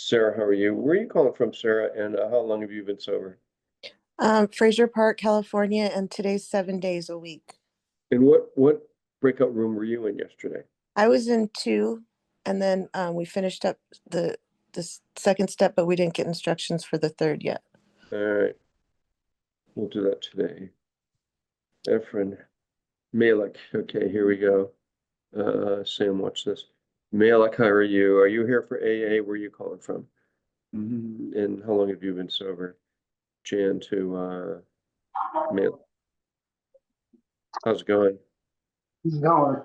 Sarah, how are you? Where are you calling from, Sarah? And how long have you been sober? Fraser Park, California, and today's 7 days a week. And what breakout room were you in yesterday? I was in two, and then we finished up the second step, but we didn't get instructions for the third yet. All right, we'll do that today. Efren Malik. Okay, here we go. Sam, watch this. Malik, how are you? Are you here for AA? Where are you calling from? And how long have you been sober? Jan to Malik. How's it going? He's going.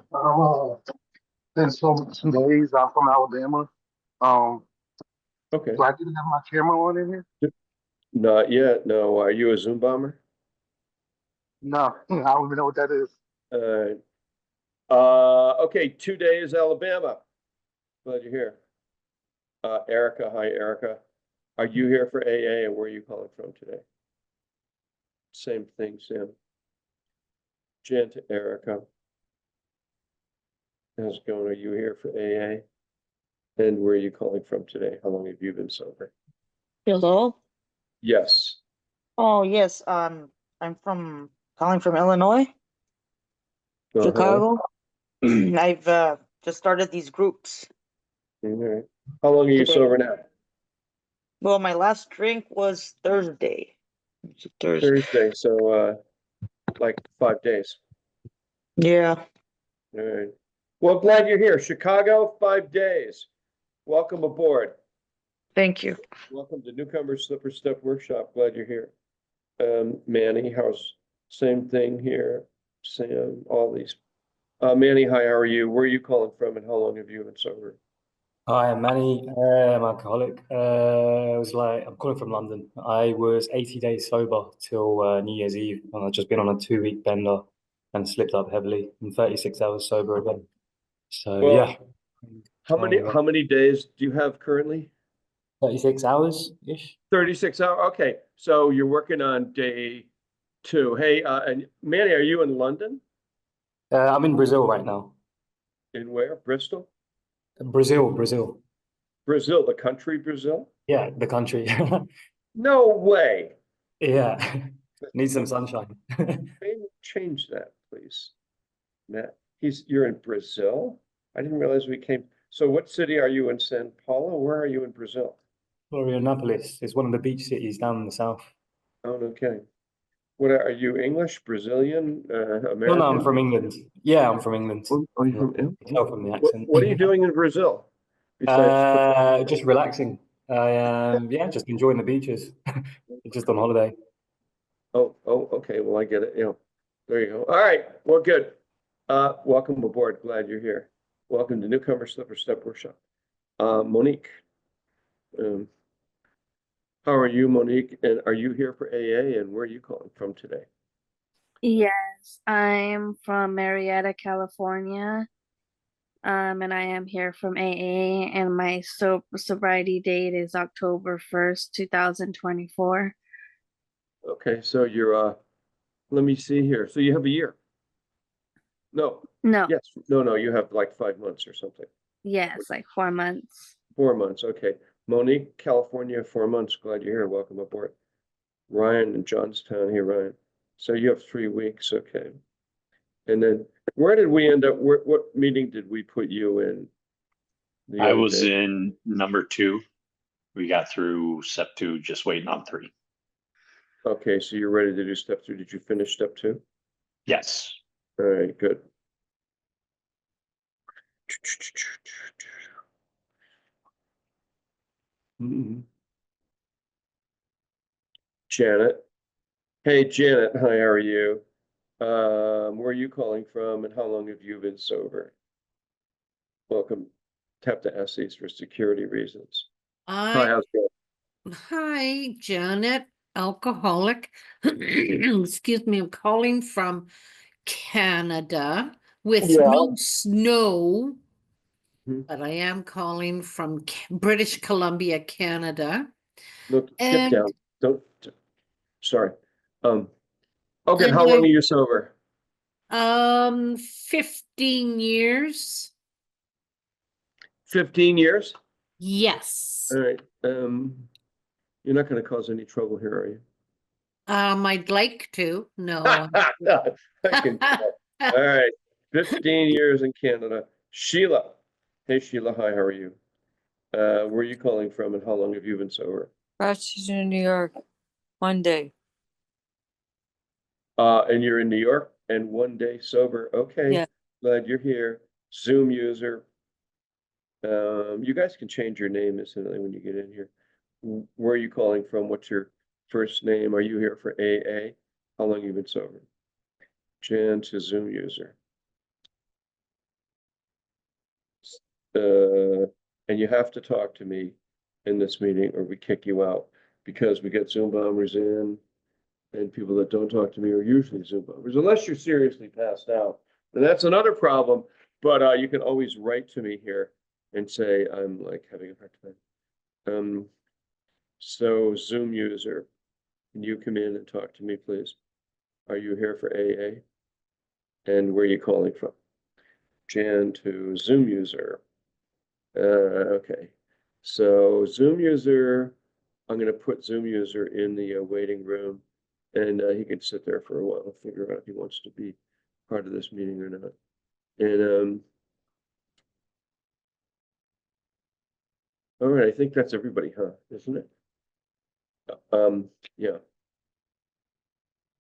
Been some days. I'm from Alabama. Okay. Do I get to have my camera on in here? Not yet. No. Are you a Zoom bomber? No, I don't even know what that is. Okay, 2 days, Alabama. Glad you're here. Erica, hi, Erica. Are you here for AA and where are you calling from today? Same thing, Sam. Jan to Erica. How's it going? Are you here for AA? And where are you calling from today? How long have you been sober? Hello. Yes. Oh yes. I'm calling from Illinois, Chicago. I've just started these groups All right. How long are you today. sober now? Well, my last drink was Thursday. It's a Thursday. Thursday, so like 5 days. Yeah. All right. Well, glad you're here. Chicago, 5 days. Welcome aboard. Thank you. Welcome to Newcomer Slipper Step Workshop. Glad you're here. Manny, how's same thing here? Sam, all these. Manny, hi, how are you? Where are you calling from and how long have you been sober? Hi, I'm Manny. I'm alcoholic. I'm calling from London. I was 80 days sober till New Year's Eve, and I've just been on a 2-week bender and slipped up heavily. I'm 36 hours sober again. So Well, yeah. How many days do you have currently? 36 hours-ish. 36 hours. Okay, so you're working on day 2. Hey, and Manny, are you in London? I'm in Brazil right now. In where? Bristol? Brazil. Brazil, the country Brazil? Yeah, the country. No way. Yeah, need some sunshine. Change that, please. Matt, you're in Brazil? I didn't realize we came. So what city are you in? São Paulo? Where are you in Brazil? Florianopolis is one of the beach cities down in the south. Oh, okay. What are you, English, Brazilian, American? No, I'm from England. Yeah, I'm from England. Are you from You can tell from the accent. What are you doing in Brazil? Besides Just relaxing. Yeah, just enjoying the beaches. Just on holiday. Oh, okay. Well, I get it. Yeah. There you go. All right. Well, good. Welcome aboard. Glad you're here. Welcome to Newcomer Slipper Step Workshop. Monique. How are you, Monique? And are you here for AA? And where are you calling from today? Yes, I'm from Marietta, California. And I am here from AA, and my sobriety date is October 1st, 2024. Okay, so you're let me see here. So you have a year. No. No. Yes. No, you have like 5 months or something. Yes, like 4 months. 4 months. Okay. Monique, California, 4 months. Glad you're here. Welcome aboard. Ryan in Johnstown. Here, Ryan. So you have 3 weeks. Okay. And then where did we end up? What meeting did we put you in? I was in number 2. We got through step 2, just waiting on 3. Okay, so you're ready to do step 3. Did you finish step 2? Yes. All right, good. Janet. Hey, Janet. Hi, how are you? Where are you calling from and how long have you been sober? Welcome. Tap the S's for security reasons. Hi, how's it going? Hi, Janet, alcoholic. Excuse me, I'm calling from Canada with no snow, but I am calling from British Columbia, Canada. Look, get down. Don't. Sorry. Okay, and how long are you sober? 15 years. 15 years? Yes. All right. You're not going to cause any trouble here, are you? I'd like to. No. I can tell. All right. 15 years in Canada. Sheila. Hey, Sheila. Hi, how are you? Where are you calling from and how long have you been sober? Rochester, New York, one day. And you're in New York and 1 day sober. Okay. Yeah. Glad you're here. Zoom user. You guys can change your name instantly when you get in here. Where are you calling from? What's your first name? Are you here for AA? How long have you been sober? Jann to Zoom user. And you have to talk to me in this meeting or we kick you out because we get Zoom bombers in and people that don't talk to me are usually Zoom bombers, unless you're seriously passed out. And that's another problem, but you can always write to me here and say, I'm like having a hard time. So Zoom user, can you come in and talk to me, please? Are you here for AA? And where are you calling from? Jann to Zoom user. Okay. So Zoom user, I'm going to put Zoom user in the waiting room and he can sit there for a while, figure out if he wants to be part of this meeting or not. And all right, I think that's everybody, huh? Isn't it? Yeah.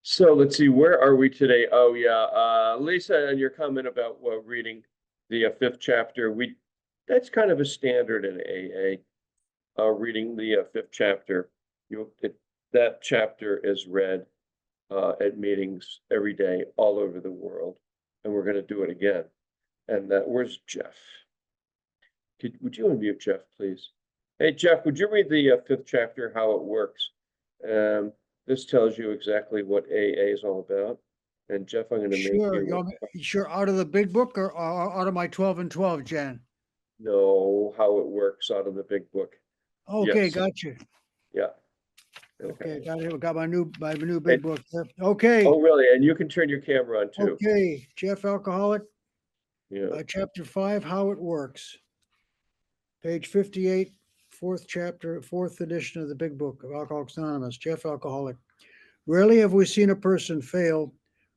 So let's see, where are we today? Oh yeah, Lisa, and your comment about reading the 5th chapter, that's kind of a standard in AA. Reading the 5th chapter, that chapter is read at meetings every day all over the world, and we're going to do it again. And where's Jeff? Would you unmute Jeff, please? Hey, Jeff, would you read the 5th chapter, how it works? This tells you exactly what AA is all about. And Jeff, I'm going to make Sure, you sure, out of the big book or out of my 12 and 12, Jan? know how it works out of the big book. Okay, Yes. gotcha. Yeah. Okay, got my new Hey. big book there. Okay, Oh, really? And you can turn your camera on too. okay, Jeff Alcoholic, Yeah. chapter 5, how it works. Page 58, 4th chapter, 4th edition of the big book of Alcoholics Anonymous, Jeff Alcoholic. Rarely have we seen a person fail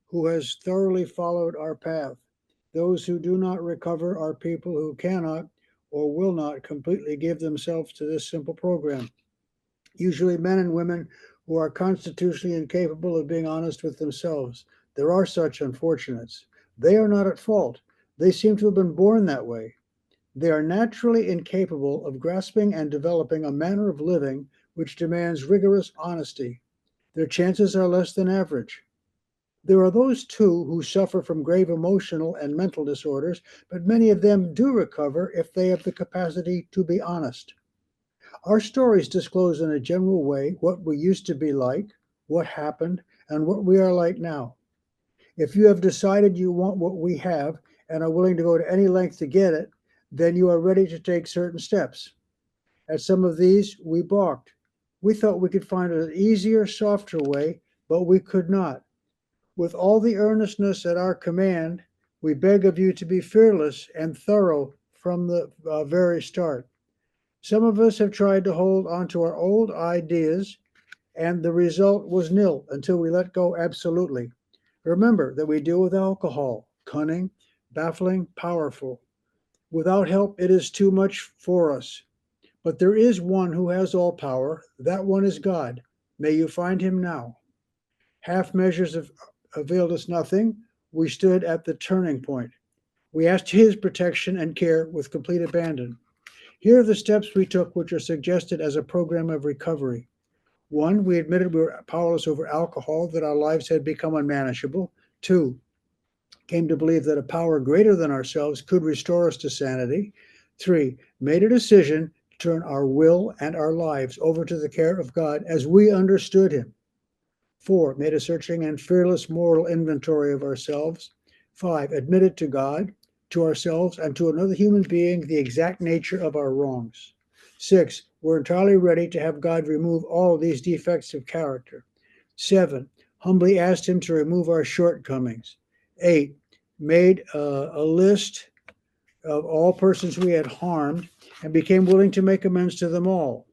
who has thoroughly followed our path. Those who do not recover are people who cannot or will not completely give themselves to this simple program. Usually men and women who are constitutionally incapable of being honest with themselves. There are such unfortunates. They are not at fault. They seem to have been born that way. They are naturally incapable of grasping and developing a manner of living which demands rigorous honesty. Their chances are less than average. There are those too who suffer from grave emotional and mental disorders, but many of them do recover if they have the capacity to be honest. Our stories disclose in a general way what we used to be like, what happened, and what we are like now. If you have decided you want what we have and are willing to go to any length to get it, then you are ready to take certain steps. At some of these, we balked. We thought we could find an easier, softer way, but we could not. With all the earnestness at our command, we beg of you to be fearless and thorough from the very start. Some of us have tried to hold onto our old ideas, and the result was nil until we let go absolutely. Remember that we deal with alcohol, cunning, baffling, powerful. Without help, it is too much for us. But there is one who has all power. That one is God. May you find him now. Half measures have availed us nothing. We stood at the turning point. We asked his protection and care with complete abandon. Here are the steps we took, which are suggested as a program of recovery. 1, we admitted we were powerless over alcohol, that our lives had become unmanageable. 2, came to believe that a power greater than ourselves could restore us to sanity. 3, made a decision to turn our will and our lives over to the care of God as we understood him. 4, made a searching and fearless moral inventory of ourselves. 5, admitted to God, to ourselves, and to another human being the exact nature of our wrongs. 6, we're entirely ready to have God remove all of these defects of character. 7, humbly asked him to remove our shortcomings. 8, made a list of all persons we had harmed and became willing to make amends to them all.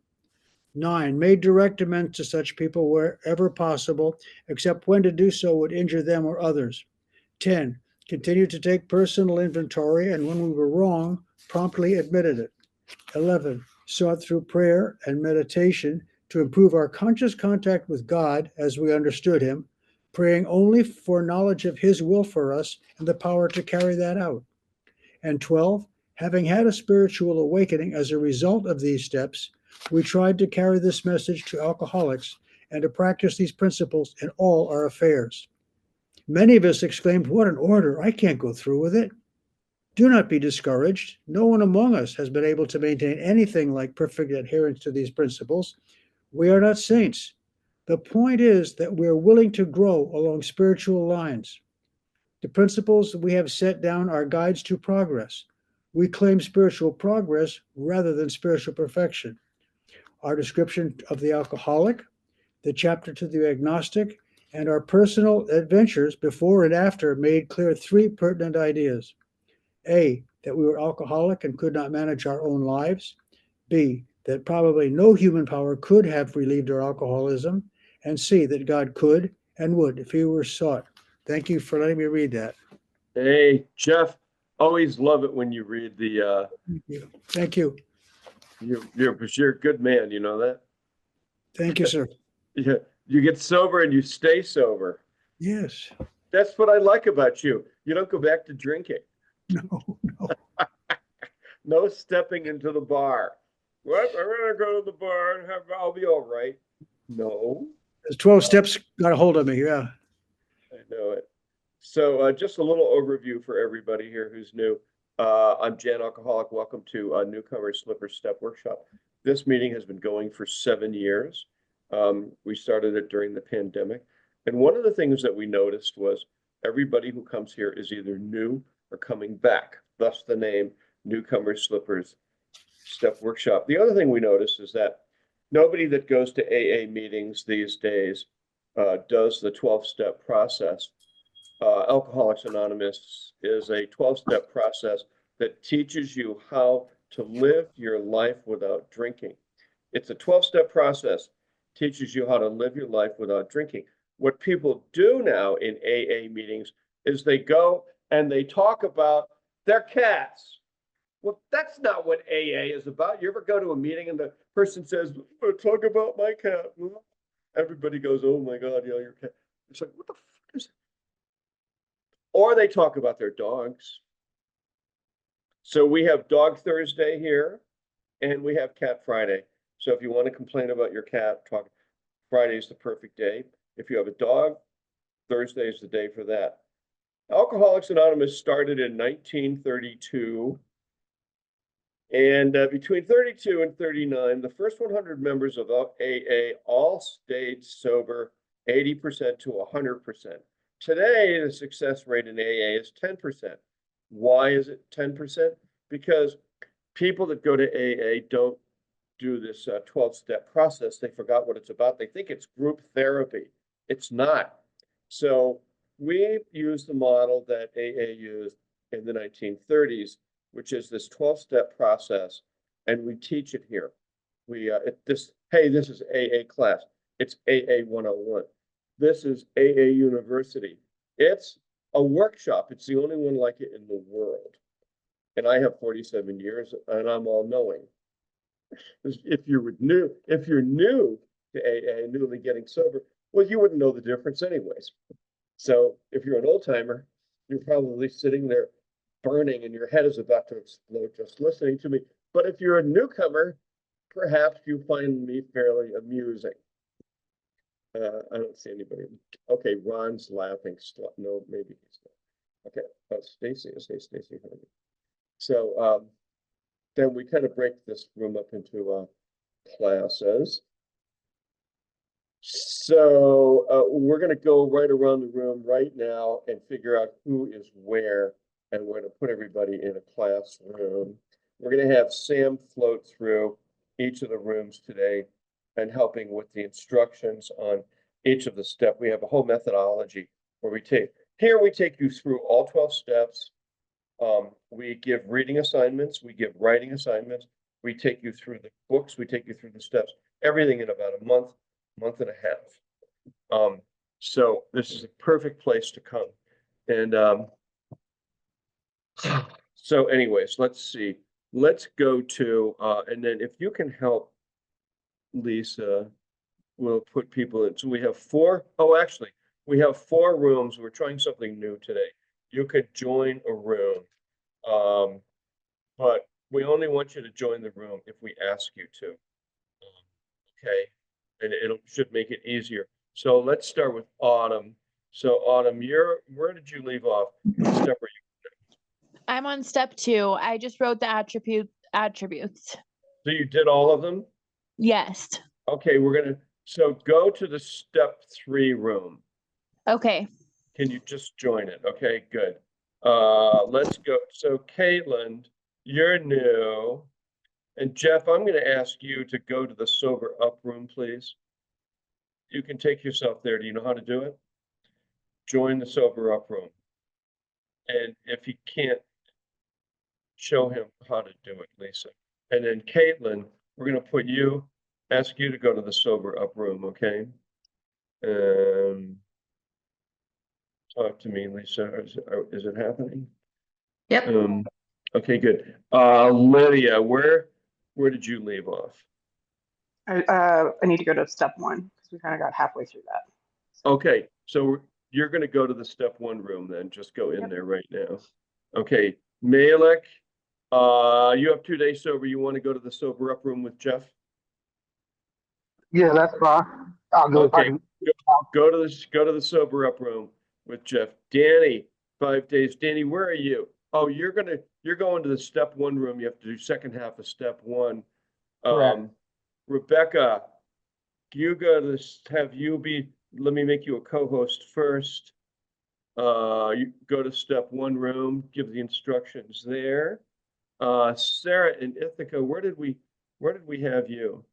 9, made direct amends to such people wherever possible, except when to do so would injure them or others. 10, continued to take personal inventory, and when we were wrong, promptly admitted it. 11, sought through prayer and meditation to improve our conscious contact with God as we understood Him, praying only for knowledge of His will for us and the power to carry that out. And 12, having had a spiritual awakening as a result of these steps, we tried to carry this message to alcoholics and to practice these principles in all our affairs. Many of us exclaimed, "What an order! I can't go through with it." Do not be discouraged. No one among us has been able to maintain anything like perfect adherence to these principles. We are not saints. The point is that we are willing to grow along spiritual lines. The principles we have set down are guides to progress. We claim spiritual progress rather than spiritual perfection. Our description of the alcoholic, the chapter to the agnostic, and our personal adventures before and after made clear 3 pertinent ideas. A, that we were alcoholic and could not manage our own lives. B, that probably no human power could have relieved our alcoholism. And C, that God could and would if He were sought. Thank you for letting me read that. Hey, Jeff, always love it when you read the, Thank you. Thank you. you're a good man, you know that? Thank you, sir. Yeah, you get sober and you stay sober. Yes. That's what I like about you. You don't go back to drinking. No, no. No stepping into the bar. What? I'm gonna go to the bar and I'll be all right. No, There's 12 steps got a hold of me. Yeah. I know it. So just a little overview for everybody here who's new. I'm Jann Alcoholic. Welcome to Newcomer Slipper Step Workshop. This meeting has been going for 7 years. We started it during the pandemic. And one of the things that we noticed was everybody who comes here is either new or coming back, thus the name Newcomer Slippers Step Workshop. The other thing we noticed is that nobody that goes to AA meetings these days does the 12-step process. Alcoholics Anonymous is a 12-step process that teaches you how to live your life without drinking. It's a 12-step process, teaches you how to live your life without drinking. What people do now in AA meetings is they go and they talk about their cats. Well, that's not what AA is about. You ever go to a meeting and the person says, talk about my cat? Everybody goes, oh my God, yeah, your cat. It's like, what the fuck is it? Or they talk about their dogs. So we have Dog Thursday here and we have Cat Friday. So if you want to complain about your cat, Friday is the perfect day. If you have a dog, Thursday is the day for that. Alcoholics Anonymous started in 1932. And between 32 and 39, the first 100 members of AA all stayed sober 80% to 100%. Today, the success rate in AA is 10%. Why is it 10%? Because people that go to AA don't do this 12-step process. They forgot what it's about. They think it's group therapy. It's not. So we use the model that AA used in the 1930s, which is this 12-step process, and we teach it here. Hey, this is AA class. It's AA 101. This is AA University. It's a workshop. It's the only one like it in the world. And I have 47 years, and I'm all knowing. If you're new to AA, newly getting sober, well, you wouldn't know the difference anyways. So if you're an old timer, you're probably sitting there burning and your head is about to explode just listening to me. But if you're a newcomer, perhaps you find me fairly amusing. I don't see anybody. Okay, Ron's laughing. No, maybe he's not. Okay, oh, Stacy. Stacy. So then we kind of break this room up into classes. So we're going to go right around the room right now and figure out who is where, and we're going to put everybody in a classroom. We're going to have Sam float through each of the rooms today and helping with the instructions on each of the steps. We have a whole methodology where we take you through all 12 steps. We give reading assignments, we give writing assignments, we take you through the books, we take you through the steps, everything in about a month, month and a half. So this is a perfect place to come. And so anyways, let's see. Let's go to, and then if you can help Lisa, we'll put people in. So we have four, oh, actually, we have 4 rooms. We're trying something new today. You could join a room. But we only want you to join the room if we ask you to. Okay, and it should make it easier. So let's start with Autumn. So Autumn, where did you leave off? What step are you? I'm on step 2. I just wrote the attributes. So you did all of them? Yes. Okay, so go to the step 3 room. Okay. Can you just join it? Okay, good. Let's go. So Caitlin, you're new. And Jeff, I'm going to ask you to go to the sober up room, please. You can take yourself there. Do you know how to do it? Join the sober up room. And if you can't, show him how to do it, Lisa. And then Caitlin, we're going to ask you to go to the sober up room, okay? Talk to me, Lisa. Is it happening? Yep. Okay, good. Lydia, where did you leave off? I need to go to step 1 because we kind of got halfway through that. Okay, so you're going to go to the step 1 room then. Just go in there right now. Okay, Malik, you have 2 days sober. You want to go to the sober up room with Jeff? Yeah, that's fine. I'll go. Okay, go to the sober up room with Jeff. Danny, 5 days. Danny, where are you? Oh, you're going to the step 1 room. You have to do second half of step 1. Correct. Rebecca, you go to let me make you a co-host first. You go to step 1 room, give the instructions there. Sarah and Ithaca, where did we have you?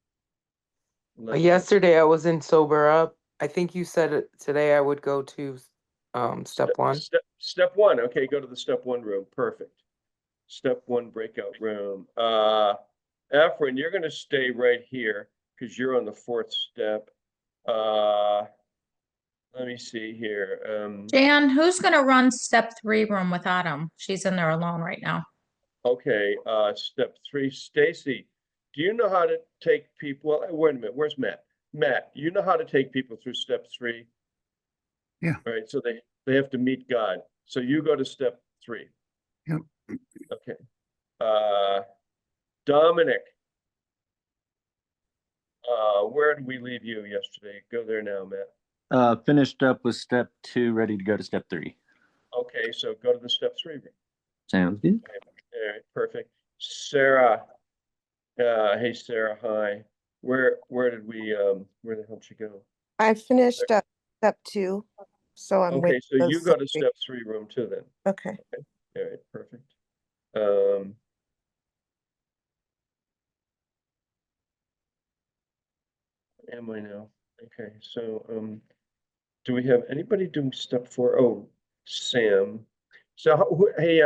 Yesterday I was in sober up. I think you said today I would go to step 1. Step 1. Okay, go to the step 1 room. Perfect. Step 1 breakout room. Efren, you're going to stay right here because you're on the 4th step. Let me see here. Jan, who's gonna run step 3 room with Autumn? She's in there alone right now. Okay, step 3, Stacy, do you know how to take people? Well, wait a minute, where's Matt? Matt, you know how to take people through step 3? Yeah. All right, so they have to meet God. So you go to step 3. Yep. Okay. Dominic, where did we leave you yesterday? Go there now, Matt. Finished up with step 2, ready to go to step 3. Okay, so go to the step 3 room. Sounds good. All right, perfect. Sarah, hey Sarah, hi. Where the hell did she go? I finished up step 2, so I'm Okay, waiting. so you go to step 3 room too then. Okay. All right, perfect. Am I now? Okay, so do we have anybody doing step 4? Oh, Sam. So hey,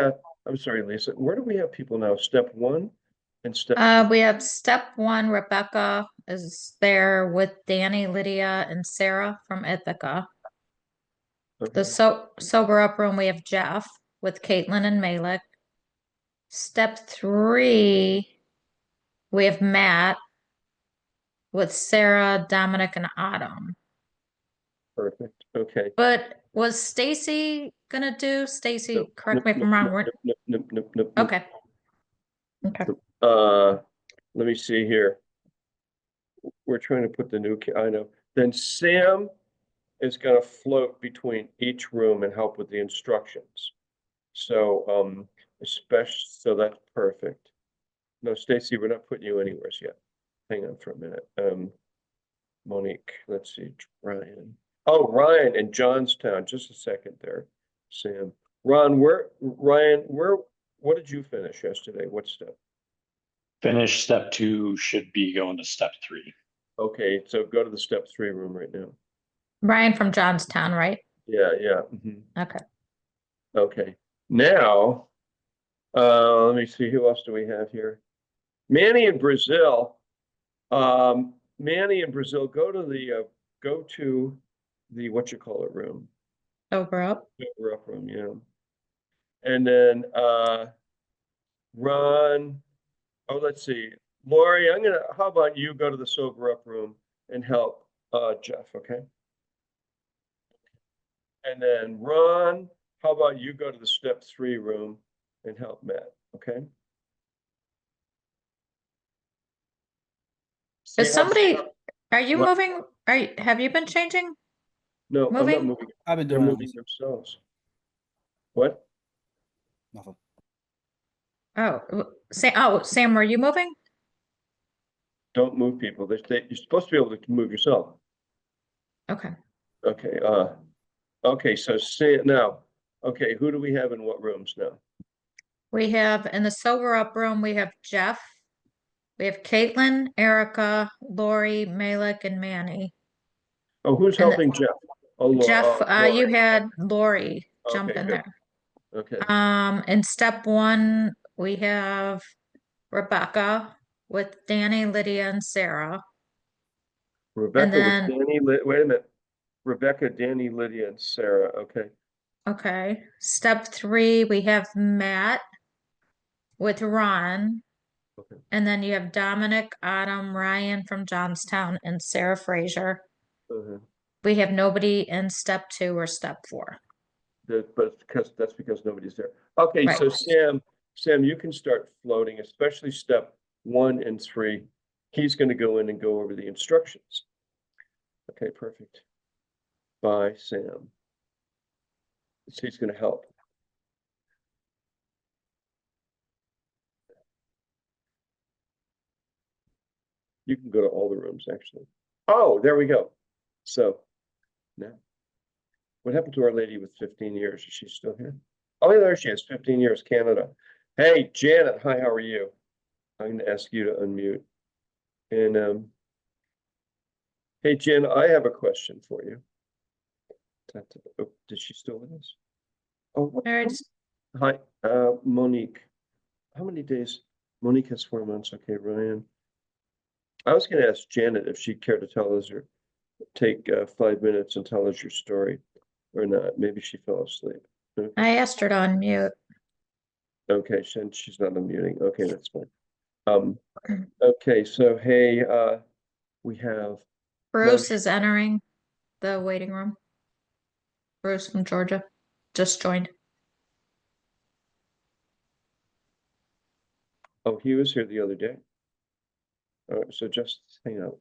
I'm sorry, Lisa. Where do we have people now? Step 1 and step. We have step 1, Rebecca is there with Danny, Lydia, and Sarah from Ithaca. Okay. The sober up room, we have Jeff with Caitlin and Malik. Step 3, we have Matt with Sarah, Dominic, and Autumn. Perfect. Okay. But was Stacy gonna do? Stacy, Nope, correct me if I'm wrong. Nope. Okay. Okay. Let me see here. We're trying to put the new, I know. Then Sam is going to float between each room and help with the instructions. So, so that's perfect. No, Stacy, we're not putting you anywhere yet. Hang on for a minute. Monique, let's see, Ryan. Oh, Ryan in Johnstown. Just a second there, Sam. Ryan, what did you finish yesterday? What step? Finish step 2, should be going to step 3. Okay, so go to the step 3 room right now. Ryan from Johnstown, right? Yeah. Mhm. Okay. Okay. Now, Let me see, who else do we have here? Manny in Brazil. Manny in Brazil, go to the what you call it room. Sober up. Sober up room, yeah. And then Ron. Oh, let's see. Lori, how about you go to the sober up room and help Jeff, okay? And then Ron, how about you go to the step 3 room and help Matt, okay? Is somebody, are you What? moving? Have you been changing? No, I'm not Moving? moving. I've been They're doing moving themselves. What? nothing. Sam, were you moving? Don't move people. You're supposed to be able to move yourself. Okay. Okay, okay, so now, okay, who do we have in what rooms now? We have in the sober up room, we have Jeff. We have Caitlin, Erica, Lori, Malik, and Manny. Oh, who's And helping Jeff? Oh, Jeff, Lori. you had Lori jump Okay, in good. there. Okay. In step 1, we have Rebecca with Danny, Lydia, and Sarah. Rebecca then- with Danny, wait a minute. Rebecca, Danny, Lydia, and Sarah, okay. Okay. Step 3, we have Matt with Ron. Okay. And then you have Dominic, Autumn, Ryan from Johnstown, and Sarah Frazier. We have nobody in step 2 or step 4. But that's because nobody's there. Okay, Right. so Sam, you can start floating, especially step 1 and 3. He's going to go in and go over the instructions. Okay, perfect. Bye, Sam. So he's going to help. You can go to all the rooms, actually. Oh, there we go. So now, what happened to our lady with 15 years? Is she still here? Oh, yeah, there she is, 15 years, Canada. Hey, Janet, hi, how are you? I'm going to ask you to unmute. And hey, Jen, I have a question for you. Oh, is she still with us? Oh, hi, Monique. How many days? Monique has 4 months. Okay, Ryan. I was going to ask Janet if she'd care to tell us or take 5 minutes and tell us your story or not. Maybe she fell asleep. Okay. I asked her to unmute. Okay, she's not unmuting. Okay, that's fine. Okay, so hey, we have Bruce is entering the waiting room. Bruce from Georgia just joined. Oh, he was here the other day. All right, so just hang out.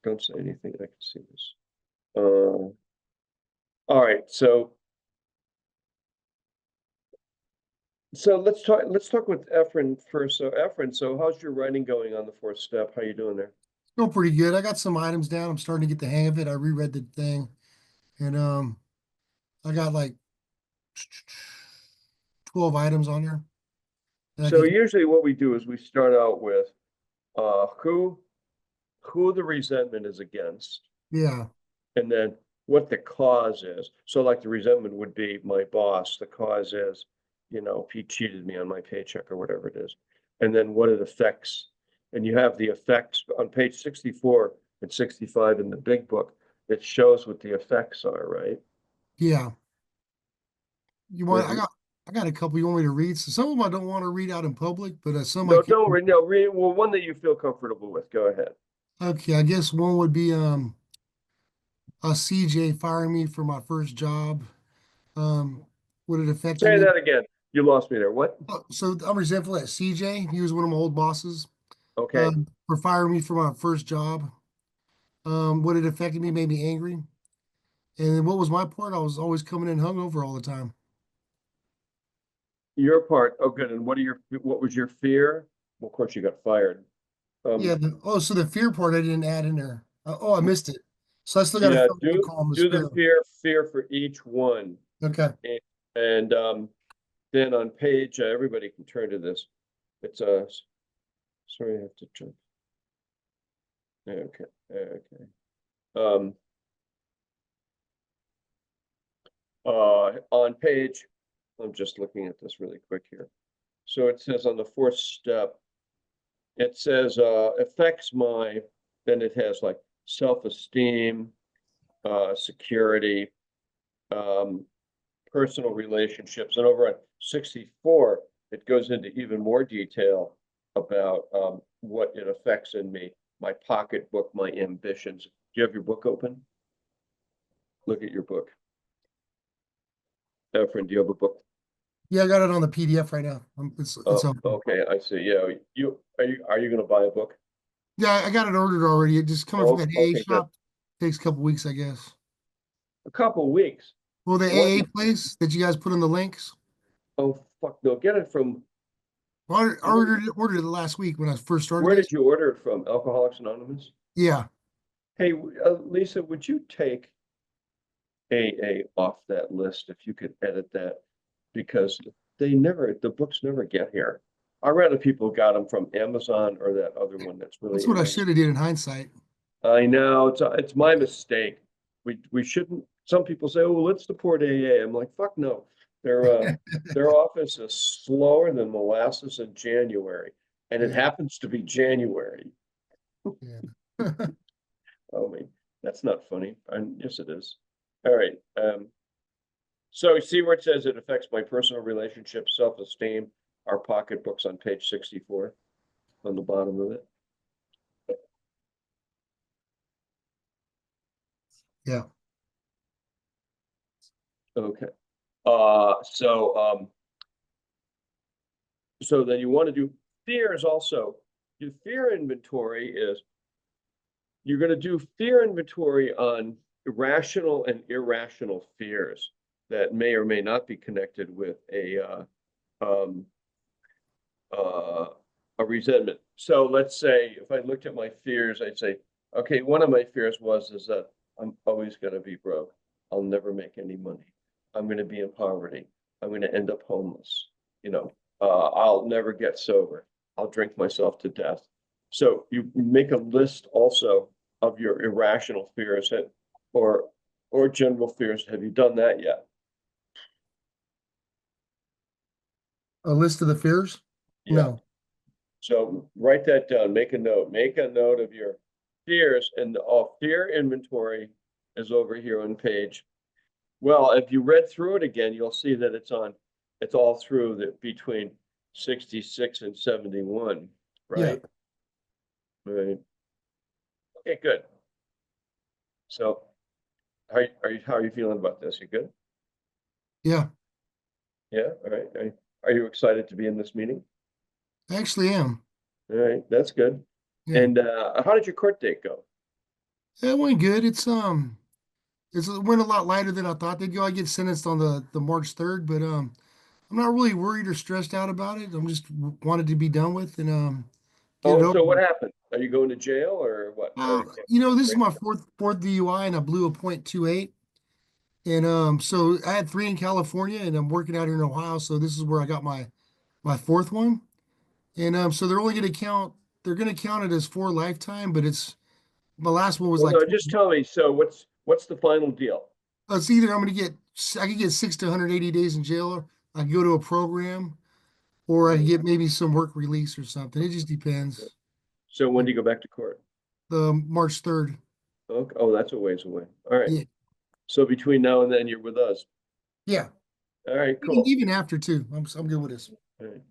Don't say anything. I can see this. All right, so let's talk with Efren first. So Efren, so how's your writing going on the 4th step? How you doing there? Still pretty good. I got some items down. I'm starting to get the hang of it. I reread the thing, and I got like 12 items on there. So usually what we do is we start out with who the resentment is against. Yeah. And then what the cause is. So like the resentment would be my boss. The cause is, he cheated me on my paycheck or whatever it is. And then what it affects. And you have the effects on page 64 and 65 in the big book. It shows what the effects are, right? Yeah. I got a couple you want me to read. So some of them I don't want to read out in public, but some I No, can. don't read. No, read. Well, one that you feel comfortable with. Go ahead. Okay, I guess one would be a CJ firing me for my first job. Would it affect Say me? that again. You lost me there. What? So I'm resentful at CJ. He was one of my old bosses. Okay. For firing me for my first job. Would it affect me? Made me angry. And then what was my part? I was always coming in hungover all the time. Your part. Oh, good. And what was your fear? Well, of course you got fired. Yeah. So the fear part I didn't add in there. I missed it. So I still got Yeah, to calm the do the spirit. fear for each one. Okay. And then on page, everybody can turn to this. It's sorry, I have to jump. Okay, okay. On page, I'm just looking at this really quick here. So it says on the fourth step, it says affects my, then it has like self-esteem, security, personal relationships, and over at 64, it goes into even more detail about what it affects in me, my pocketbook, my ambitions. Do you have your book open? Look at your book. Efren, do you have a book? Yeah, I got it on the PDF right now. It's open. Okay, I see. Yeah, are you going to buy a book? Yeah, I got it ordered already. It just coming from that AA Okay, good. shop. Takes a couple weeks, I guess. A couple weeks. Well, the What? AA place that you guys put in the links. Oh fuck no! Get it from. I ordered it last week when I first started Where this. did you order it from? Alcoholics Anonymous? Yeah. Hey, Lisa, would you take AA off that list if you could edit that? Because the books never get here. I rather people got them from Amazon or that other one that's really That's what I nice. should have did in hindsight. I know it's my mistake. We shouldn't. Some people say, "Oh, let's support AA." I'm like, "Fuck no." Their office is slower than molasses in January, and it happens to be January. Yeah. Oh, man, that's not funny. Yes, it is. All right. So you see where it says it affects my personal relationships, self-esteem, our pocketbooks on page 64 on the bottom of it. Yeah. Okay. So then you want to do fears also. Your fear inventory is you're going to do fear inventory on irrational and irrational fears that may or may not be connected with um, a resentment. So let's say if I looked at my fears, I'd say, okay, one of my fears is that I'm always going to be broke. I'll never make any money. I'm going to be in poverty. I'm going to end up homeless. I'll never get sober. I'll drink myself to death. So you make a list also of your irrational fears or general fears. Have you done that yet? A list of the fears? Yeah. No. So write that down, make a note. Make a note of your fears, and the fear inventory is over here on page. Well, if you read through it again, you'll see that it's all through between 66 and 71, right? Yeah. Right. Okay, good. So how are you feeling about this? You good? Yeah. Yeah, all right. Are you excited to be in this meeting? I actually am. All right, that's good. Yeah. And how did your court date go? It went good. It went a lot lighter than I thought they'd go. I get sentenced on the March 3rd, but I'm not really worried or stressed out about it. I'm just wanted to be done with and get it Oh, over so what with. happened? Are you going to jail or what? This is my fourth DUI and I blew a .28. And so I had 3 in California and I'm working out here in Ohio, so this is where I got my fourth one. And so they're gonna count it as 4 lifetime, but my last one was Well, like no, just tell me. So what's the final deal? it's either I could get 6 to 180 days in jail, or I could go to a program, or I could get maybe some work release or something. It just depends. So when do you go back to court? The March 3rd. Okay. Oh, that's a ways away. All right. Yeah. So between now and then, you're with us. Yeah. All right, cool. Even after too. I'm good with this. All right.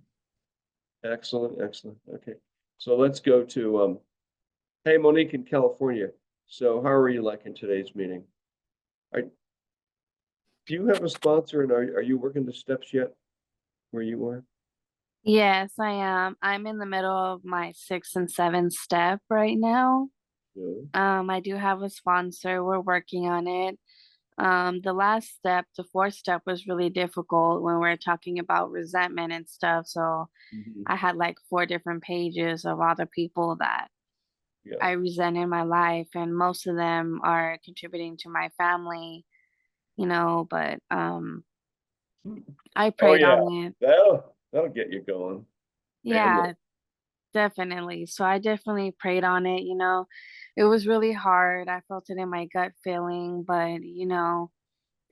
Excellent. Okay. So let's go to hey, Monique in California. So how are you liking today's meeting? Do you have a sponsor and are you working the steps yet where you are? Yes, I am. I'm in the middle of my 6th and 7th step right now. Yeah. I do have a sponsor. We're working on it. The last step, the 4th step, was really difficult when we're talking about resentment and stuff. So I had like 4 different pages of all the people that I resent in my life, and most of them are contributing to my family, but I Oh prayed yeah, on it. that'll get you going. Yeah, definitely. So I definitely prayed on it, It was really hard. I felt it in my gut feeling, but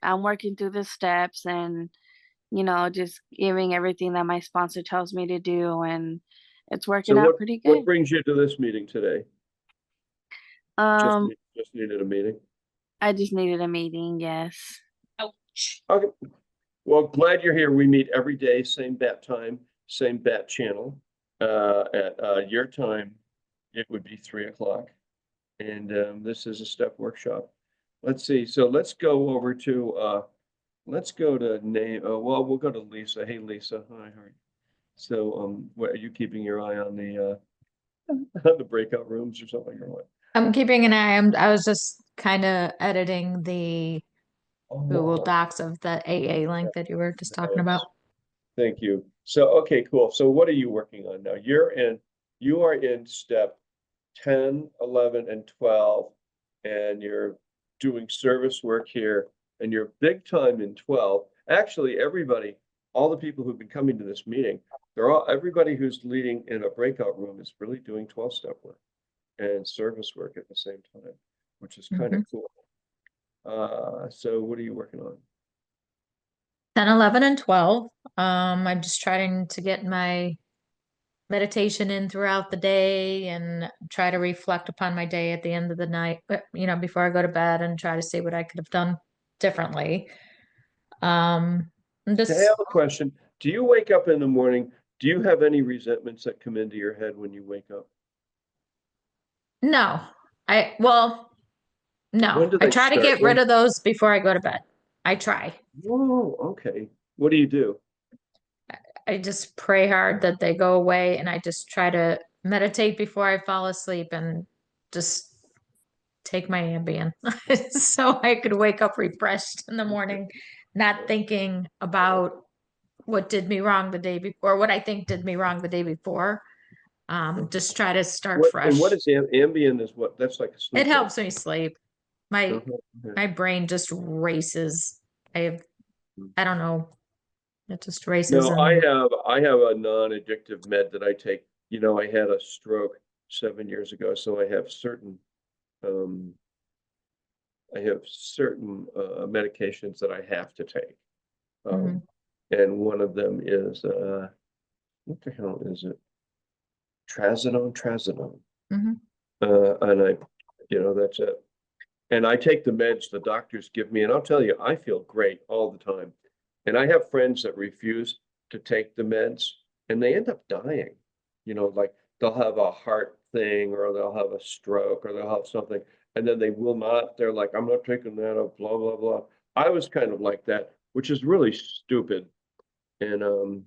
I'm working through the steps, and just giving everything that my sponsor tells me to do, and it's working So out pretty what good. brings you to this meeting today? Um, Just needed a meeting. I just needed a meeting, yes. Okay. Well, glad you're here. We meet every day, same bat time, same bat channel. At your time, it would be 3 o'clock. And this is a step workshop. Let's see. So let's go over to let's go to name. Well, we'll go to Lisa. Hey, Lisa. Hi, how are you? So what are you keeping your eye on the on the breakout rooms or something or what? I'm keeping an eye. I was just kind of editing the Google Docs of the AA link that you were just talking about. Thank you. So, okay, cool. So what are you working on now? You are in step 10, 11, and 12, and you're doing service work here, and you're big time in 12. Actually, everybody, all the people who've been coming to this meeting, everybody who's leading in a breakout room is really doing 12-step work and service work at the same time, which is kind of cool. So what are you working on? 10, 11, and 12. I'm just trying to get my meditation in throughout the day and try to reflect upon my day at the end of the night, before I go to bed, and try to see what I could have done differently. I'm I just have a question. Do you wake up in the morning? Do you have any resentments that come into your head when you wake up? no. When No. do I they try to start? get rid of those before I go to bed. I try. Oh, okay. What do you do? I just pray hard that they go away, and I just try to meditate before I fall asleep and just take my Ambien so I could wake up refreshed in the morning, not thinking about what did me wrong the day before, or what I think did me wrong the day before. Just try to start fresh. What is Ambien is what? That's like a sleep It helps me sleep. My Okay. brain just races. I don't know. It just races No, I and have a non-addictive med that I take. I had a stroke 7 years ago, so um I have certain medications that I have to take. And one of them is what the hell is it? Trazodone. And that's it. And I take the meds the doctors give me, and I'll tell you, I feel great all the time. And I have friends that refuse to take the meds, and they end up dying. Like they'll have a heart thing, or they'll have a stroke, or they'll have something, and then they will not. They're like, I'm not taking that, blah, blah, blah. I was kind of like that, which is really stupid. And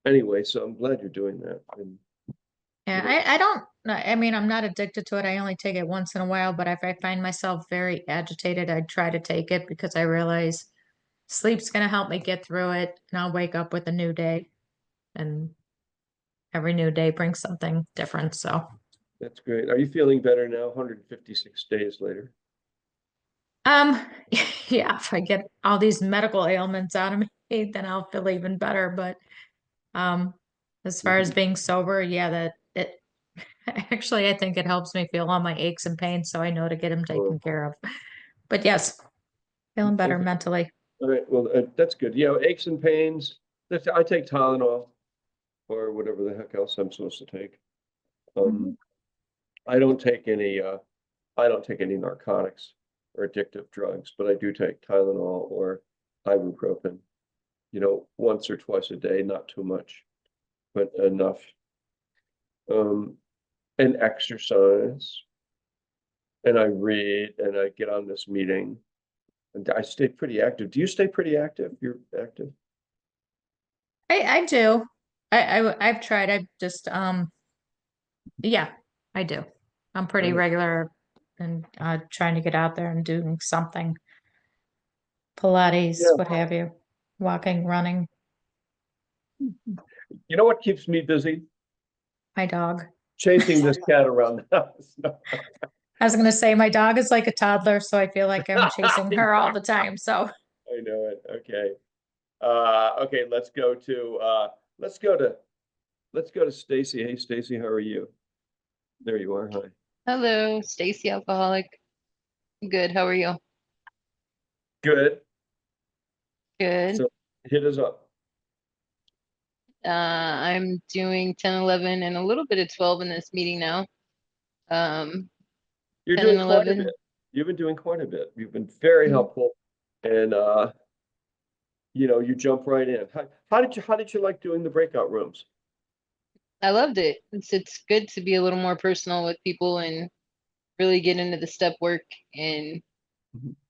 anyway, so I'm glad you're doing that. And yeah, I don't, I mean, I'm not addicted to it. I only take it once in a while, but if I find myself very agitated, I try to take it because I realize sleep's going to help me get through it, and I'll wake up with a new day, and every new day brings something different. So, that's great. Are you feeling better now, 156 days later? yeah, if I get all these medical ailments out of me, then I'll feel even better. But, as far as being sober, yeah, that it actually, I think it helps me feel all my aches and pains, so I know to get them taken care of. But yes, feeling better mentally. All right, well, that's good. Aches and pains. I take Tylenol or whatever the heck else I'm supposed to take. I don't take any narcotics or addictive drugs, but I do take Tylenol or ibuprofen, once or twice a day, not too much, but enough. And exercise, and I read, and I get on this meeting, and I stay pretty active. Do you stay pretty active? You're active? I do. I've tried. I've just yeah, I do. I'm pretty regular and trying to get out there and doing something. Pilates, what have you. Walking, running. You know what keeps me busy? My dog. Chasing this cat around the house. I was gonna say my dog is like a toddler, so I feel like I'm chasing her all the time. So I know it. Okay. Okay, let's go to Stacy. Hey Stacy, how are you? There you are. Hi. Hello, Stacy Alcoholic. Good, how are you? Good. Good. So hit us up. I'm doing 10, 11, and a little bit of 12 in this meeting now. You're 10 and doing quite a 11. bit. You've been doing quite a bit. You've been very helpful, and you jump right in. How did you like doing the breakout rooms? I loved it. It's good to be a little more personal with people and really get into the step work and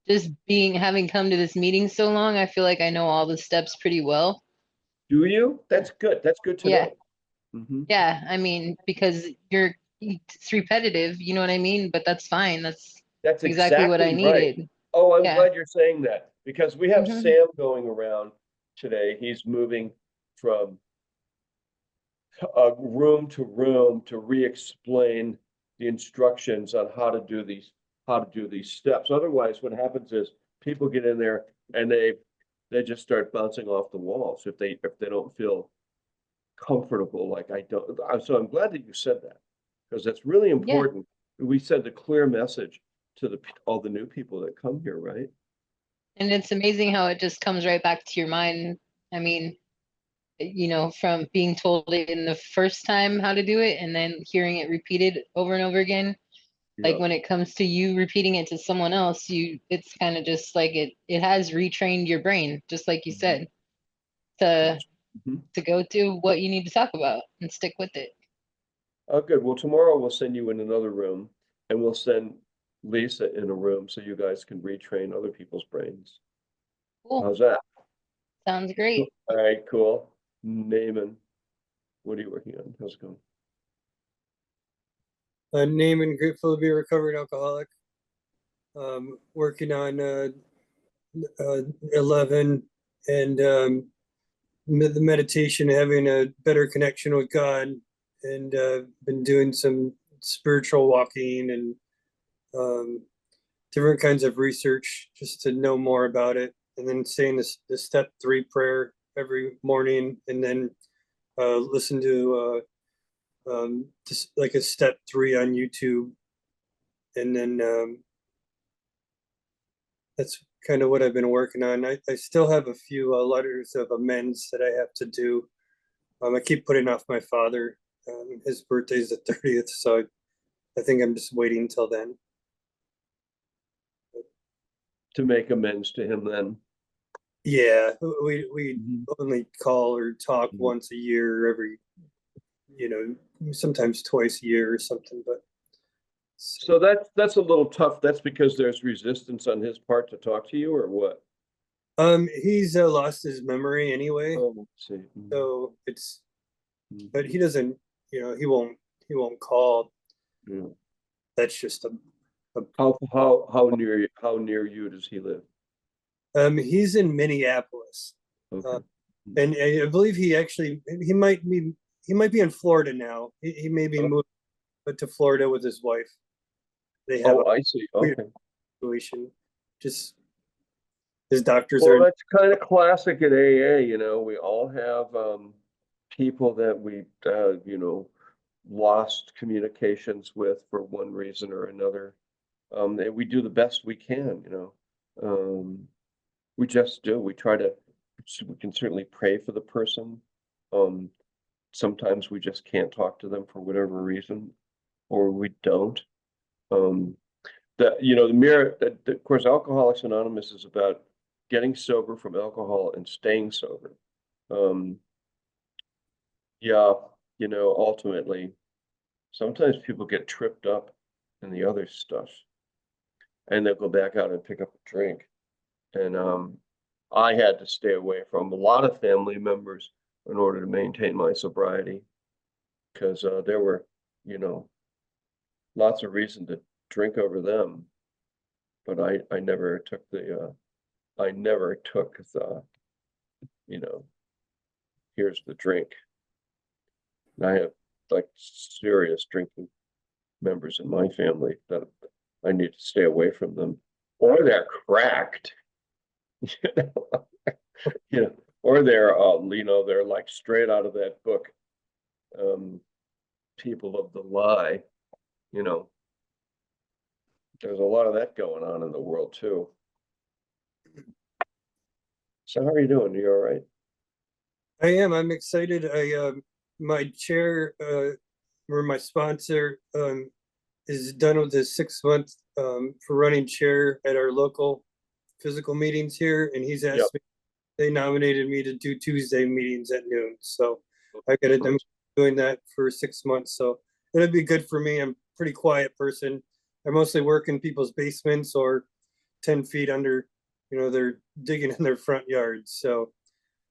just having come to this meeting so long, I feel like I know all the steps pretty well. Do you? That's good. That's good to Yeah. know. Yeah, I mean, because it's repetitive, you know what I mean? But that's fine. That's exactly what I exactly right. needed. Oh, I'm Yeah. glad you're saying that because we have Mhm. Sam going around today. He's moving from room to re-explain the instructions on how to do these steps. Otherwise, what happens is people get in there and they just start bouncing off the walls if they don't feel comfortable. Like I don't. So I'm glad that you said that because that's really Yeah. important. We send a clear message to all the new people that come here, right? And it's amazing how it just comes right back to your mind. I mean, from being told it in the first time how to do it and then hearing it repeated over and over again. Like Yeah. when it comes to you repeating it to someone else, it's kind of just like it has retrained your brain, just like you said, to go to what you need to talk about and stick with it. Oh, good. Well, tomorrow we'll send you in another room and we'll send Lisa in a room so you guys can retrain other people's brains. Cool. How's that? Sounds great. All right, cool. Naaman, what are you working on? How's it going? Naaman, grateful to be a recovered alcoholic. Working on 11 and the meditation, having a better connection with God, and been doing some spiritual walking and different kinds of research just to know more about it, and then saying the step 3 prayer every morning, and then listen to just like a step 3 on YouTube, and then that's kind of what I've been working on. I still have a few letters of amends that I have to do. I keep putting off my father. His birthday's the 30th, so I think I'm just waiting until then. To make amends to him then. Yeah, we only call or talk once a year, every, sometimes twice a year or something, but. So that's a little tough. That's because there's resistance on his part to talk to you, or what? He's lost his memory anyway. Oh, let's see. So it's, but he doesn't, he won't call. Yeah. That's just a how near you does he live? He's in Minneapolis. Okay. And I believe he might be in Florida now. He may be moved to Florida with his wife. They have I see. Okay. Situation. Just his doctors Well, are. that's kind of classic at AA. We all have people that we lost communications with for one reason or another. And we do the best we can. We just do. We can certainly pray for the person. Sometimes we just can't talk to them for whatever reason, or we don't. Of course, Alcoholics Anonymous is about getting sober from alcohol and staying sober. Ultimately, sometimes people get tripped up in the other stuff and they'll go back out and pick up a drink. And I had to stay away from a lot of family members in order to maintain my sobriety because there were, lots of reason to drink over them. But I never took the, here's the drink. And I have like serious drinking members in my family that I need to stay away from them, or they're cracked, or they're like straight out of that book, People of the Lie. There's a lot of that going on in the world too. So how are you doing? You all right? I am. I'm excited. My chair, or my sponsor, is done with his 6 month for running chair at our local physical meetings here, and he's asked me. They nominated me to do Tuesday meetings at noon, so I got to doing that for 6 months. So it'll be good for me. I'm a pretty quiet person. I mostly work in people's basements or 10 feet under. They're digging in their front yards. So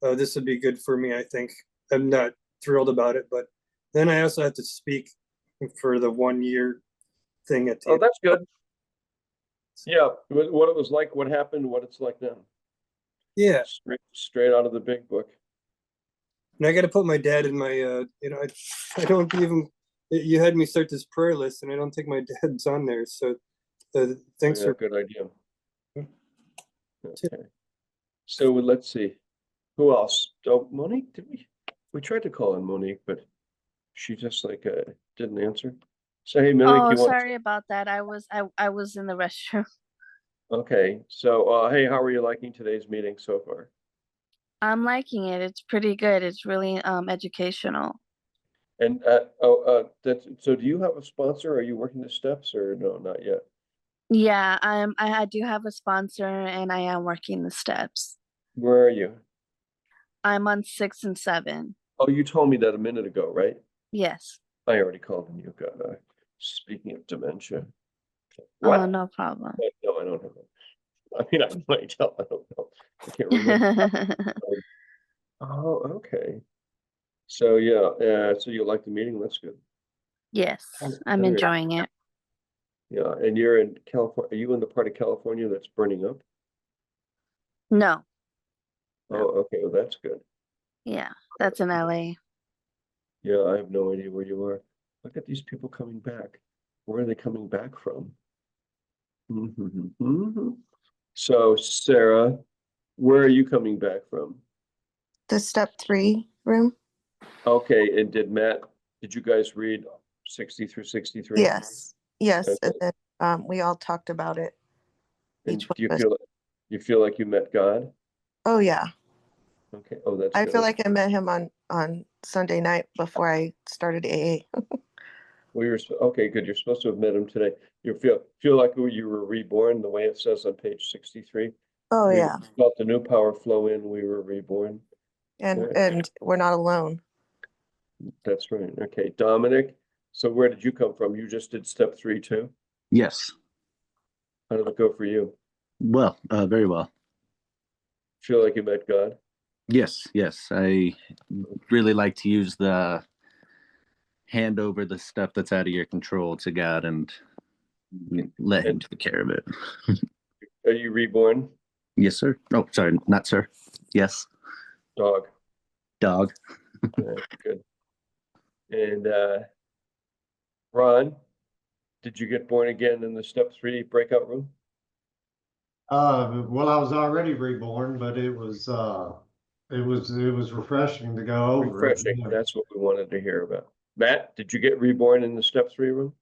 this would be good for me, I think. I'm not thrilled about it, but then I also have to speak for the 1 year thing at the Oh, that's good. Yeah, what it was like, what happened, what it's like now. Yeah. Straight out of the big book. And I got to put my dad in my, I don't even, you had me start this prayer list and I don't think my dad's on there. So thanks for. Good idea. Okay. So let's see. Who else? Oh, Monique, did we tried to call on Monique, but she just like didn't answer. So hey, Monique, Oh, you want sorry about that. I was in the restroom. Okay. So hey, how are you liking today's meeting so far? I'm liking it. It's pretty good. It's really educational. And so do you have a sponsor? Are you working the steps or no, not yet? Yeah, I do have a sponsor and I am working the steps. Where are you? I'm on 6 and 7. Oh, you told me that a minute ago, right? Yes. I already called and you got speaking of dementia. Oh, What? no problem. No, I don't have it. I mean, I might tell. I don't know. I can't remember. Oh, okay. So yeah, so you like the meeting? That's good. Yes, I'm All right. enjoying it. Yeah, and you're in California. Are you in the part of California that's burning up? No. Oh, okay. Well, that's good. Yeah, that's in LA. Yeah, I have no idea where you are. Look at these people coming back. Where are they coming back from? So, Sarah, where are you coming back from? The step 3 room? Okay, and did you guys read 60 through 63? Yes. Yes. Okay. And then we all talked about it. And Each one do you of us. feel like you met God? Oh yeah. Okay. Oh, that's I good. feel like I met him on Sunday night before I started AA. Well, okay, good. You're supposed to have met him today. You feel like you were reborn, the way it says on page 63. Oh We yeah. felt the new power flow in. We were reborn. And we're not alone. That's right. Okay, Dominic. So where did you come from? You just did step 3 too? Yes. How did it go for you? Well, very well. Feel like you met God? Yes, yes. I really like to use the hand over the stuff that's out of your control to God and let him take care of it. Are you reborn? Yes, sir. Oh, sorry, not sir. Yes. Dog. Dog. Good. And Ron, did you get born again in the step 3 breakout room? Well, I was already reborn, but it was refreshing to go over it. Refreshing. That's what we wanted to hear about. Matt, did you get reborn in the step 3 room?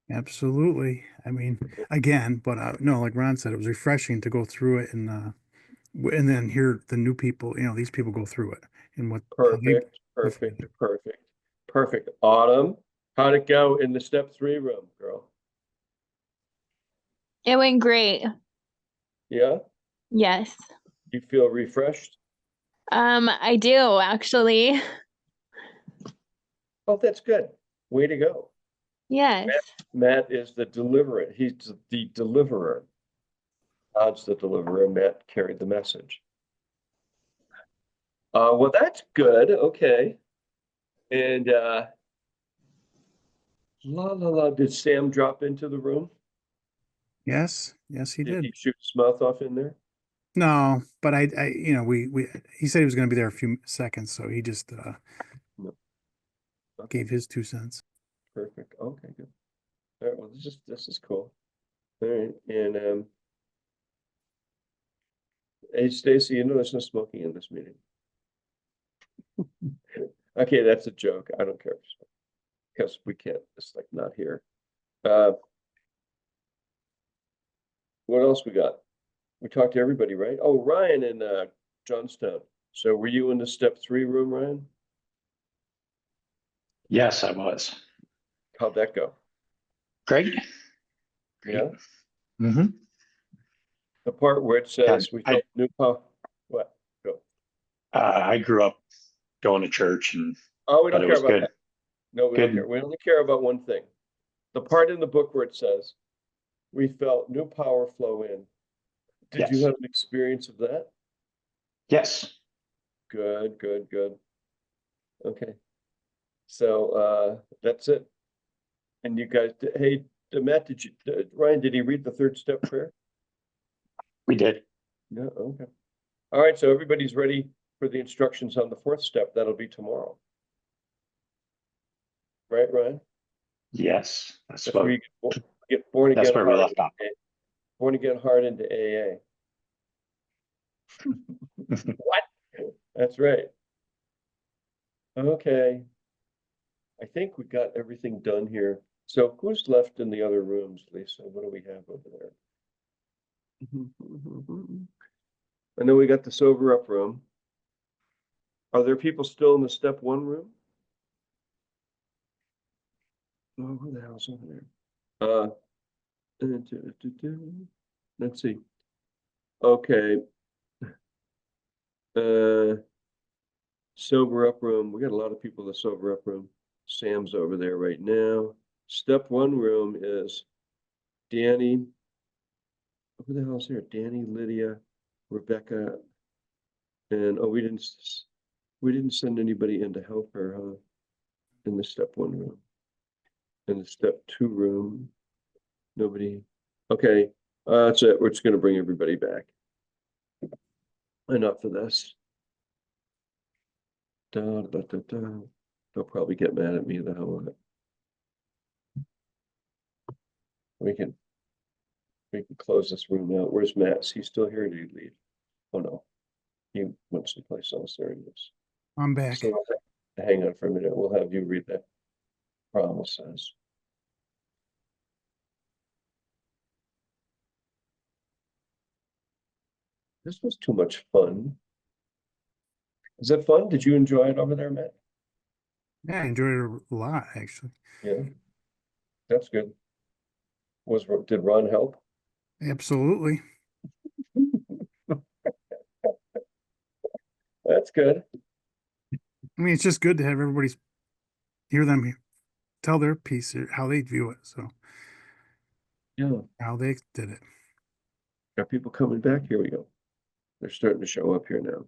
Absolutely. I mean, again, but no, like Ron said, it was refreshing to go through it and then hear the new people. These people go through it and what. Perfect. Autumn, how'd it go in the step 3 room, girl? It went great. Yeah? Yes. You feel refreshed? I do actually. Oh, that's good. Way to go. Yes. Matt is the deliverer. He's the deliverer. God's the deliverer. Matt carried the message. Well, that's good. Okay. And did Sam drop into the room? Yes, he Did did. he shoot his mouth off in there? No, but he said he was going to be there a few seconds, so he just gave his 2 cents. Perfect. Okay, good. All right. Well, this is cool. All right. And hey, Stacy, there's no smoking in this meeting. Okay, that's a joke. I don't care because we can't. It's like not here. What else we got? We talked to everybody, right? Oh, Ryan in Johnstown. So were you in the step 3 room, Ryan? Yes, I was. How'd that go? Great. Yeah. Mm-hmm. The part where it says we felt new power. What? Go. I grew up going to church and Oh, we thought don't it care was about good. that. No, we don't care. Good. We only care about one thing. The part in the book where it says we felt new power flow in. Did you Yes. have an experience of that? Yes. Good, good, good. Okay. So that's it. And you guys, hey, Matt, Ryan, did he read the 3rd step prayer? We did. No, okay. All right, so everybody's ready for the instructions on the 4th step. That'll be tomorrow. Right, Ryan? Yes. That's where you get born again. That's where we hard left off. Born again hard into AA. What? That's right. Okay. I think we got everything done here. So who's left in the other rooms, Lisa? What do we have over there? I know we got the sober up room. Are there people still in the step 1 room? Oh, who the hell's over there? Let's see. Okay. Sober up room. We got a lot of people in the sober up room. Sam's over there right now. Step 1 room is Danny. Who the hell's here? Danny, Lydia, Rebecca, and oh, we didn't send anybody in to help her, huh? In the step 1 room. In the step 2 room, nobody. Okay, that's it. We're just going to bring everybody back. Enough of this. They'll probably get mad at me though. We can close this room out. Where's Matt? Is he still here or did he leave? Oh no, he went someplace else. There he is. I'm back. So hang on for a minute. We'll have you read that promises. This was too much fun. Is that fun? Did you enjoy it over there, Matt? Yeah, I enjoyed it a lot, actually. Yeah, that's good. Did Ron help? Absolutely. That's good. I mean, it's just good to have everybody hear them tell their piece, how they view it. So, yeah, how they did it. Got people coming back. Here we go. They're starting to show up here now.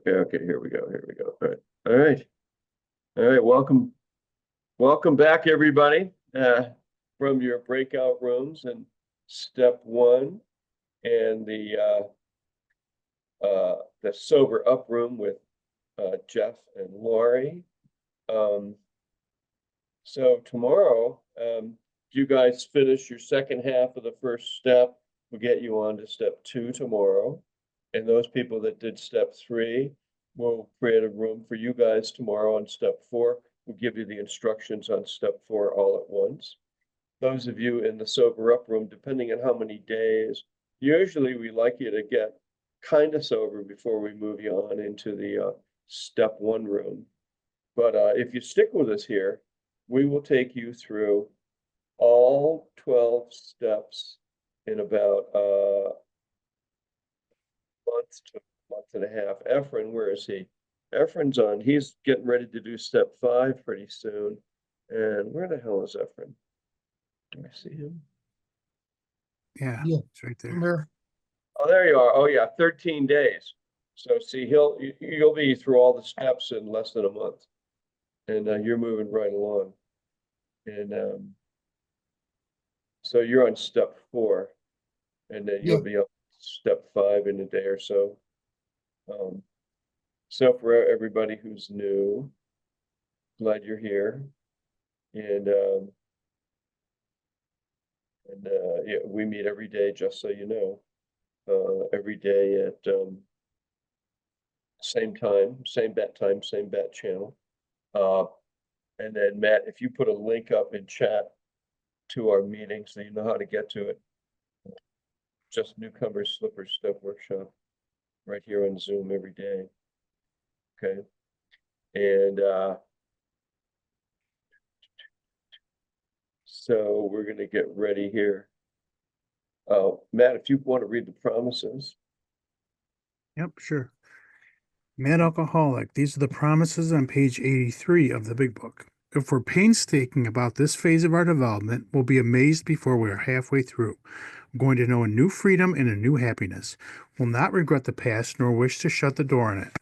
Okay, here we go. Here we go. All right. All right. All right. Welcome back, everybody, from your breakout rooms and step 1 and the sober up room with Jeff and Lori. So tomorrow, you guys finish your second half of the 1st step. We'll get you on to step 2 tomorrow. And those people that did step 3, we'll create a room for you guys tomorrow on step 4. We'll give you the instructions on step 4 all at once. Those of you in the sober up room, depending on how many days, usually we like you to get kind of sober before we move you on into the step 1 room. But if you stick with us here, we will take you through all 12 steps in about month to month and a half. Efren, where is he? Efren's on. He's getting ready to do step 5 pretty soon. And where the hell is Efren? Do I see him? Yeah, it's right there. There. Oh, there you are. Oh yeah, 13 days. So see, you'll be through all the steps in less than a month. And you're moving right along. And so you're on step 4. And then you'll be up step 5 in a day or so. So for everybody who's new, glad you're here. And yeah, we meet every day, just so you know, every day at same time, same bat time, same bat channel. And then Matt, if you put a link up in chat to our meeting so you know how to get to it. Just Newcomers Slipper Step Workshop. right here on Zoom every day. Okay. And so we're going to get ready here. Matt, if you want to read the promises. Yep, sure. Mad Alcoholic, these are the promises on page 83 of the Big Book. If we're painstaking about this phase of our development, we'll be amazed before we are halfway through. We're going to know a new freedom and a new happiness. We'll not regret the past nor wish to shut the door on it.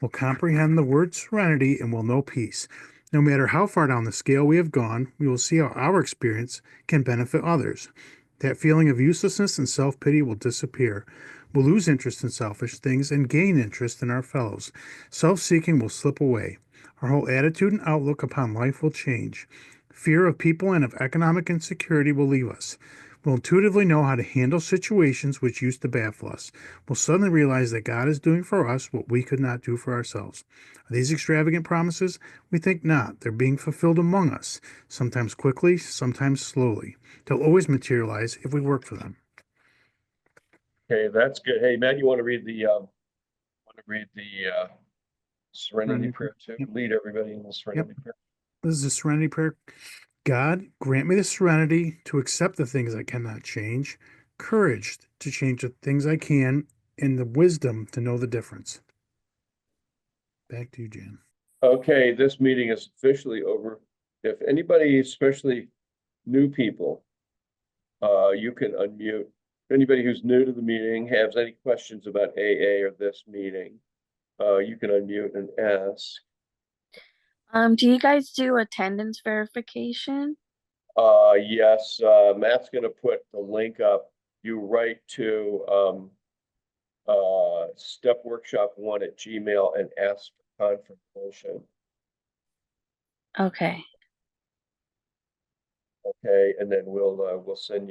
We'll comprehend the word serenity and will know peace. No matter how far down the scale we have gone, we will see how our experience can benefit others. That feeling of uselessness and self-pity will disappear. We'll lose interest in selfish things and gain interest in our fellows. Self-seeking will slip away. Our whole attitude and outlook upon life will change. Fear of people and of economic insecurity will leave us. We'll intuitively know how to handle situations which used to baffle us. We'll suddenly realize that God is doing for us what we could not do for ourselves. Are these extravagant promises? We think not. They're being fulfilled among us, sometimes quickly, sometimes slowly. They'll always materialize if we work for them. Okay, that's good. Hey, Matt, you want to read the Serenity Prayer too? Yep. Lead everybody in the Serenity Prayer. This is the Serenity Prayer. God, grant me the serenity to accept the things I cannot change, courage to change the things I can, and the wisdom to know the difference. Back to you, Jan. Okay, this meeting is officially over. If anybody, especially new people, you can unmute. If anybody who's new to the meeting has any questions about AA or this meeting, you can unmute and ask. Do you guys do attendance verification? Yes, Matt's gonna put the link up. You write to stepworkshop1@gmail and ask for confirmation. Okay. Okay, and then we'll send you